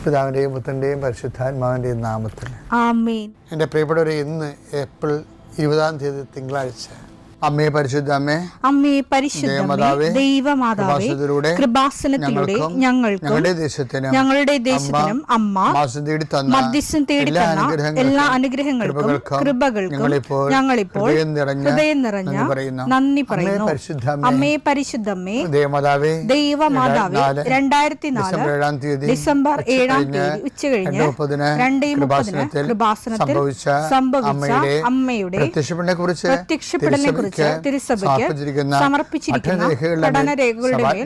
പിതാവിൻ്റെയും പുത്രൻ്റെയും പരിശുദ്ധാത്മാവിൻ്റെയും നാമത്തിൽ ആമേൻ. എൻ്റെ പ്രിയപ്പെട്ടവരെ, ഇന്ന് ഏപ്രിൽ 20 തിങ്കളാഴ്ച. അമ്മേ പരിശുദ്ധ അമ്മേ, അമ്മേ പരിശുദ്ധമേ, ദൈവമാതാവേ, കൃപാസനത്തിലൂടെ ഞങ്ങൾക്കും ഞങ്ങളുടെ ദേശത്തിനും അമ്മ മധ്യസ്ഥം തേടി തന്ന എല്ലാ അനുഗ്രഹങ്ങൾക്കും കൃപകൾക്കും ഞങ്ങളിപ്പോൾ ഹൃദയം നിറഞ്ഞ നന്ദി പറയുന്നു. അമ്മേ പരിശുദ്ധമേ, ദൈവമാതാവേ, 2004 ഡിസംബർ 7 ഉച്ചകഴിഞ്ഞ് 2:30 കൃപാസനത്തിൽ സംഭവിച്ച അമ്മയുടെ പ്രത്യക്ഷപ്പെടലിനെ തിരുസഭയ്ക്ക് സമർപ്പിച്ചിരിക്കുന്ന പഠനരേഖകളുടെ മേൽ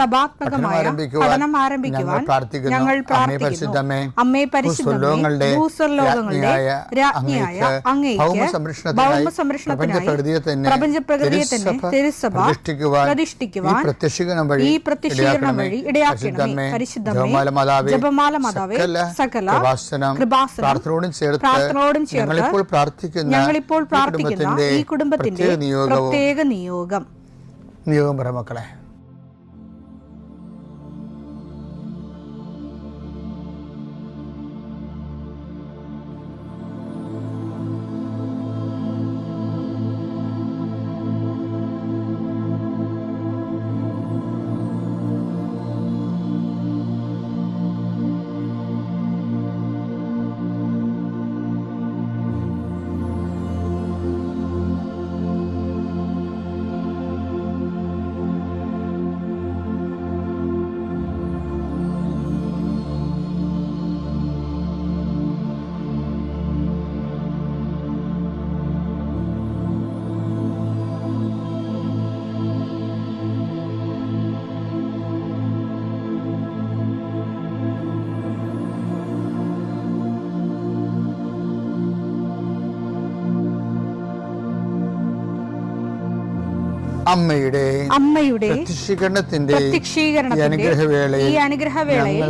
സഭാത്മകമായ പഠനം ആരംഭിക്കുവാൻ ഞങ്ങൾ പ്രാർത്ഥിക്കുന്നു. അമ്മേ പരിശുദ്ധമേ, ഭൂസ്വർലോകങ്ങളുടെ രാജ്ഞിയായ അങ്ങേയ്ക്ക് ഭൗമസംരക്ഷണത്തിനായി പ്രപഞ്ചപ്രകൃതിയെ തന്നെ തിരുസഭ പ്രതിഷ്ഠിക്കുവാൻ ഈ പ്രത്യക്ഷീകരണം വഴി ഇടയാക്കണമേ. പരിശുദ്ധമേ, ജപമാല മാതാവേ, സകല കൃപാസനം പ്രാർത്ഥനയോടും ചേർത്ത് ഞങ്ങളിപ്പോൾ പ്രാർത്ഥിക്കുന്ന ഈ കുടുംബത്തിന്റെ പ്രത്യേക നിയോഗം പറ മക്കളെ. അമ്മയുടെ പ്രത്യക്ഷീകരണത്തിന്റെ ഈ അനുഗ്രഹവേളയിൽ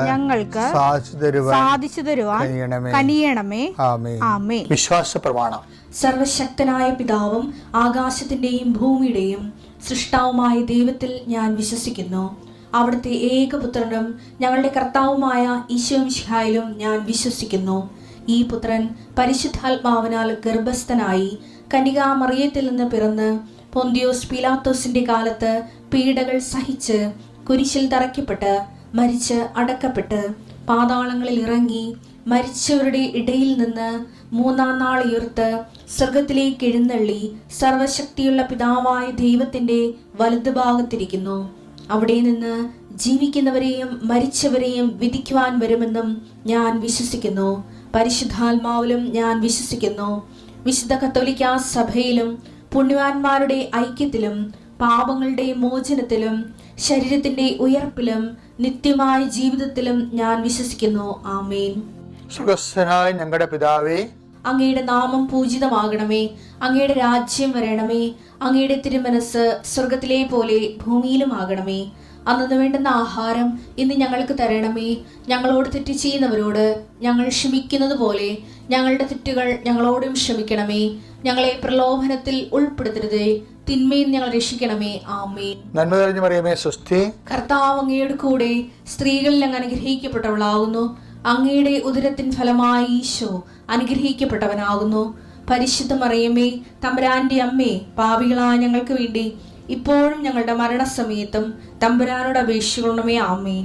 ഞങ്ങൾക്ക് സാധിച്ചു തരുവാൻ കനിയണമേ. ആമേൻ. വിശ്വാസ പ്രമാണം. സർവശക്തനായ പിതാവും ആകാശത്തിന്റെയും ഭൂമിയുടെയും സൃഷ്ടാവുമായ ദൈവത്തിൽ ഞാൻ വിശ്വസിക്കുന്നു. അവിടുത്തെ ഏകപുത്രനും ഞങ്ങളുടെ കർത്താവുമായ ഈശോ മിശിഹായിലും ഞാൻ വിശ്വസിക്കുന്നു. ഈ പുത്രൻ പരിശുദ്ധാത്മാവിനാൽ ഗർഭസ്ഥനായി കന്യകാമറിയത്തിൽ നിന്ന് പിറന്ന് പൊന്തിയോസ് പീലാത്തോസിന്റെ കാലത്ത് പീഡകൾ സഹിച്ച് കുരിശിൽ തറയ്ക്കപ്പെട്ട് മരിച്ച് അടക്കപ്പെട്ട് പാതാളങ്ങളിൽ ഇറങ്ങി മരിച്ചവരുടെ ഇടയിൽ നിന്ന് 3-ാം നാൾ ഉയർത്ത് സ്വർഗത്തിലേക്ക് എഴുന്നള്ളി സർവശക്തിയുള്ള പിതാവായ ദൈവത്തിന്റെ വലതുഭാഗത്തിരിക്കുന്നു. അവിടെ നിന്ന് ജീവിക്കുന്നവരെയും മരിച്ചവരെയും വിധിക്കുവാൻ വരുമെന്നും ഞാൻ വിശ്വസിക്കുന്നു. പരിശുദ്ധാത്മാവിലും ഞാൻ വിശ്വസിക്കുന്നു. വിശുദ്ധ കത്തോലിക്കാ സഭയിലും പുണ്യവാന്മാരുടെ ഐക്യത്തിലും പാപങ്ങളുടെ മോചനത്തിലും ശരീരത്തിന്റെ ഉയർപ്പിലും നിത്യമായ ജീവിതത്തിലും ഞാൻ വിശ്വസിക്കുന്നു. ആമേൻ. സുഖസ്ഥനായ ഞങ്ങളുടെ പിതാവേ, അങ്ങയുടെ നാമം പൂജിതമാകണമേ. അങ്ങയുടെ രാജ്യം വരണമേ. അങ്ങയുടെ തിരുമനസ് സ്വർഗത്തിലെ പോലെ ഭൂമിയിലും ആകണമേ. അന്നു വേണ്ടുന്ന ആഹാരം ഇന്ന് ഞങ്ങൾക്ക് തരണമേ. ഞങ്ങളോട് തെറ്റ് ചെയ്യുന്നവരോട് ഞങ്ങൾ ക്ഷമിക്കുന്നത് പോലെ ഞങ്ങളുടെ തെറ്റുകൾ ഞങ്ങളോടും ക്ഷമിക്കണമേ. ഞങ്ങളെ പ്രലോഭനത്തിൽ ഉൾപ്പെടുത്തരുതേ, തിന്മയിൽ ഞങ്ങൾ രക്ഷിക്കണമേ. ആമേൻ. നന്മ നിറഞ്ഞ മറിയമേ, സ്വസ്തി. കർത്താവ് അങ്ങയുടെ കൂടെ സ്ത്രീകളിൽ അങ്ങ് അനുഗ്രഹിക്കപ്പെട്ടവളാകുന്നു. അങ്ങയുടെ ഉദരത്തിൻ ഫലമായി ഈശോ അനുഗ്രഹിക്കപ്പെട്ടവനാകുന്നു. പരിശുദ്ധ മറിയമേ, തമ്പുരാന്റെ അമ്മേ, പാപികളായ ഞങ്ങൾക്ക് വേണ്ടി ഇപ്പോഴും ഞങ്ങളുടെ മരണസമയത്തും തമ്പുരാനോട് അപേക്ഷിക്കണമേ. ആമേൻ.